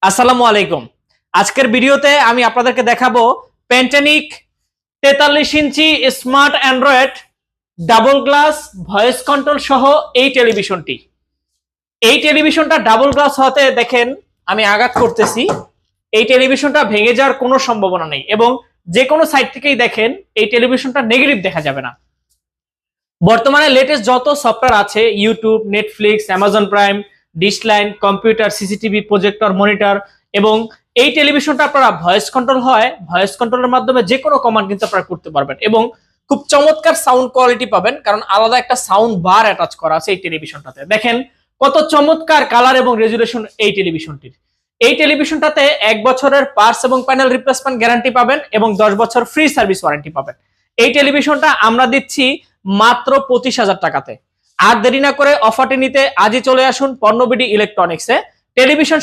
আসসালামু আলাইকুম। আজকের ভিডিওতে আমি আপনাদেরকে দেখাবো Pentanik 43 inch smart android double glass voice control সহ এই টেলিভিশনটি। এই টেলিভিশনটা ডাবল গ্লাস হতে দেখেন আমি আঘাত করতেছি, এই টেলিভিশনটা ভেঙে যাওয়ার কোনো সম্ভাবনা নেই এবং যে কোনো সাইড থেকেই দেখেন এই টেলিভিশনটা নেগেটিভ দেখা যাবে না। বর্তমানে লেটেস্ট যত সফটওয়্যার আছে, YouTube, Netflix, Amazon prime, dish line, computer, CCTV, projector, monitor এবং এই টেলিভিশনটা আপনারা ভয়েস কন্ট্রোল হয়, ভয়েস কন্ট্রোলের মাধ্যমে যে কোনো কমান্ড কিন্তু আপনারা করতে পারবেন এবং খুব চমৎকার সাউন্ড কোয়ালিটি পাবেন, কারণ আলাদা একটা সাউন্ড বার অ্যাটাচ করা আছে এই টেলিভিশনটাতে। দেখেন কত চমৎকার কালার এবং রেজুলেশন এই টেলিভিশনটির। এই টেলিভিশনটাতে 1 বছরের পার্টস এবং প্যানেল রিপ্লেসমেন্ট গ্যারান্টি পাবেন এবং 10 বছর ফ্রি সার্ভিস ওয়ারেন্টি পাবেন। এই টেলিভিশনটা আমরা দিচ্ছি মাত্র 25,000 টাকাতে। আর দেরি না করে অফারটি নিতে আজই চলে আসুন পণ্যবিডি ইলেকট্রনিক্সে। টেলিভিশন